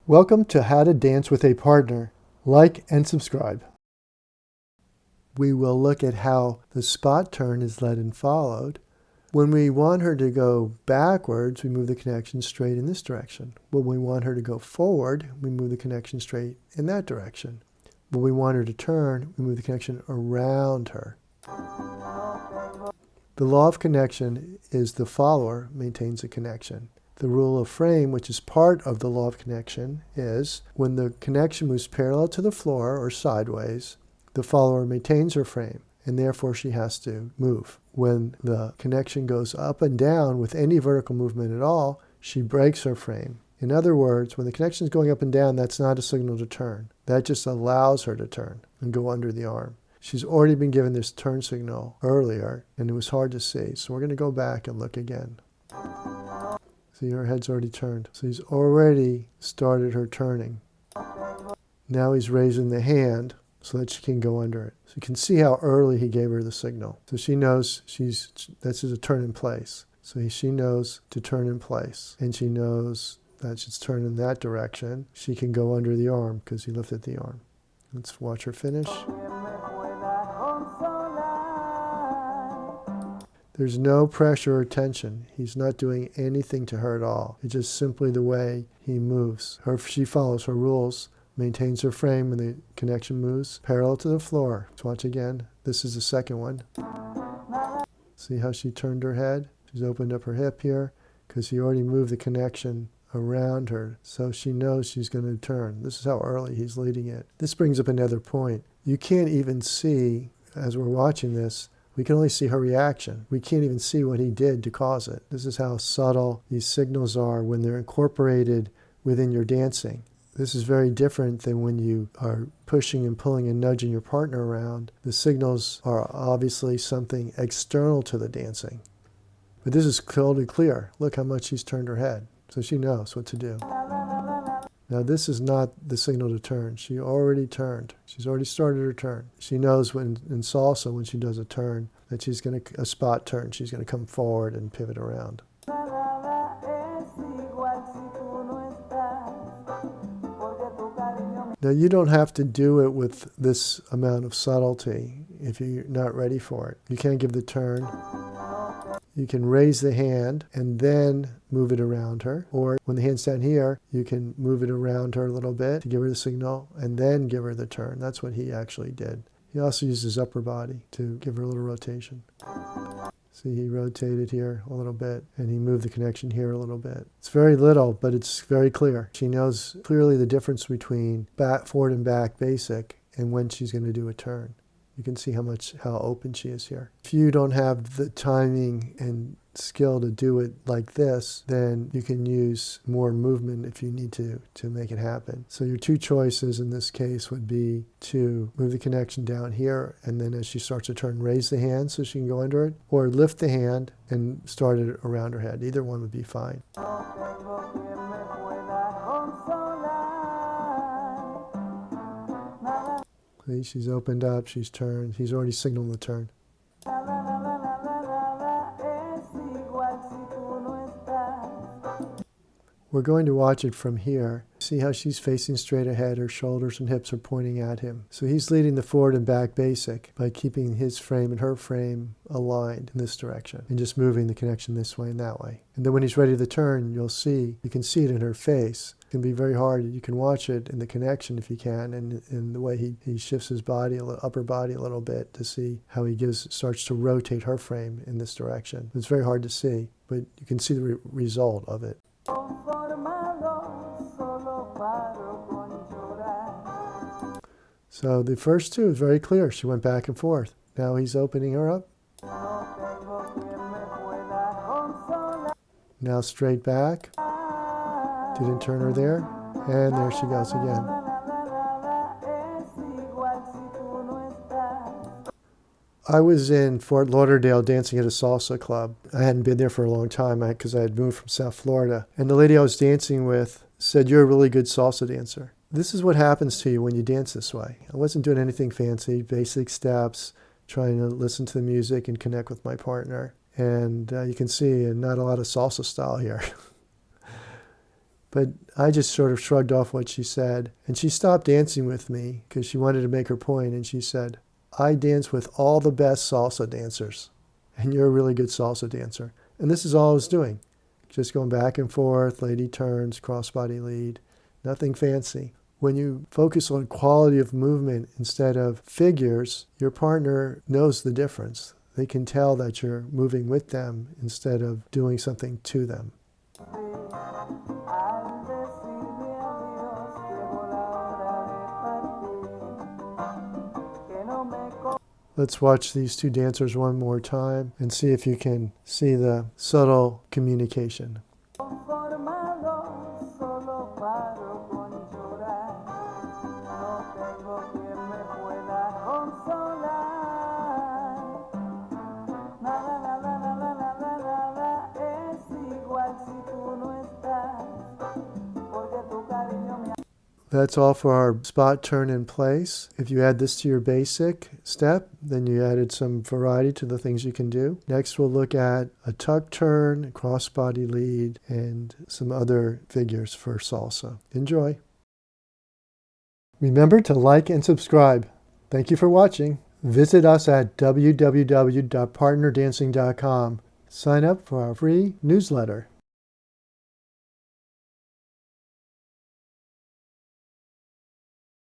Welcome to How to Dance with a Partner. Like and subscribe. We will look at how the spot turn is led and followed. When we want her to go backwards, we move the connection straight in this direction. When we want her to go forward, we move the connection straight in that direction. When we want her to turn, we move the connection around her. The law of connection is the follower maintains a connection. The rule of frame, which is part of the law of connection, is when the connection moves parallel to the floor or sideways, the follower maintains her frame, and therefore she has to move. When the connection goes up and down with any vertical movement at all, she breaks her frame. In other words, when the connection is going up and down, that's not a signal to turn. That just allows her to turn and go under the arm. She's already been given this turn signal earlier, and it was hard to see. So we're going to go back and look again. See, her head's already turned. So he's already started her turning. Now he's raising the hand so that she can go under it. So you can see how early he gave her the signal. So she knows that's a turn in place. So she knows to turn in place. And she knows that she's turned in that direction. She can go under the arm because he lifted the arm. Let's watch her finish. There's no pressure or tension. He's not doing anything to her at all. It's just simply the way he moves. She follows her rules, maintains her frame when the connection moves parallel to the floor. Let's watch again. This is the second one. See how she turned her head? She's opened up her hip here because he already moved the connection around her. So she knows she's going to turn. This is how early he's leading it. This brings up another point. You can't even see, as we're watching this, we can only see her reaction. We can't even see what he did to cause it. This is how subtle these signals are when they're incorporated within your dancing. This is very different than when you are pushing and pulling and nudging your partner around. The signals are obviously something external to the dancing. But this is totally clear. Look how much she's turned her head. So she knows what to do. Now this is not the signal to turn. She already turned. She's already started her turn. She knows when in salsa, when she does a turn, that she's going to, a spot turn, she's going to come forward and pivot around. Now you don't have to do it with this amount of subtlety if you're not ready for it. You can't give the turn. You can raise the hand and then move it around her. Or when the hand's down here, you can move it around her a little bit to give her the signal and then give her the turn. That's what he actually did. He also used his upper body to give her a little rotation. See, he rotated here a little bit and he moved the connection here a little bit. It's very little, but it's very clear. She knows clearly the difference between forward and back basic and when she's going to do a turn. You can see how open she is here. If you don't have the timing and skill to do it like this, then you can use more movement if you need to make it happen. So your two choices in this case would be to move the connection down here and then as she starts to turn, raise the hand so she can go under it, or lift the hand and start it around her head. Either one would be fine. See, she's opened up, she's turned, he's already signaled the turn. We're going to watch it from here. See how she's facing straight ahead, her shoulders and hips are pointing at him. So he's leading the forward and back basic by keeping his frame and her frame aligned in this direction and just moving the connection this way and that way. And then when he's ready to turn, you can see it in her face. It can be very hard. You can watch it in the connection if you can, and in the way he shifts his body, upper body a little bit to see how he starts to rotate her frame in this direction. It's very hard to see, but you can see the result of it. So the first two is very clear. She went back and forth. Now he's opening her up. Now straight back. Didn't turn her there. And there she goes again. I was in Fort Lauderdale dancing at a salsa club. I hadn't been there for a long time because I had moved from South Florida. And the lady I was dancing with said, "You're a really good salsa dancer." This is what happens to you when you dance this way. I wasn't doing anything fancy, basic steps, trying to listen to the music and connect with my partner. And you can see not a lot of salsa style here. But I just sort of shrugged off what she said. And she stopped dancing with me because she wanted to make her point. And she said, I dance with all the best salsa dancers. And you're a really good salsa dancer. And this is all I was doing. Just going back and forth, lady turns, crossbody lead. Nothing fancy. When you focus on quality of movement instead of figures, your partner knows the difference. They can tell that you're moving with them instead of doing something to them. Let's watch these two dancers one more time and see if you can see the subtle communication. That's all for our spot, turn, and place. If you add this to your basic step, then you added some variety to the things you can do. Next, we'll look at a tuck turn, crossbody lead, and some other figures for salsa. Enjoy. Remember to like and subscribe. Thank you for watching. Visit us at www.partnerdancing.com. Sign up for our free newsletter.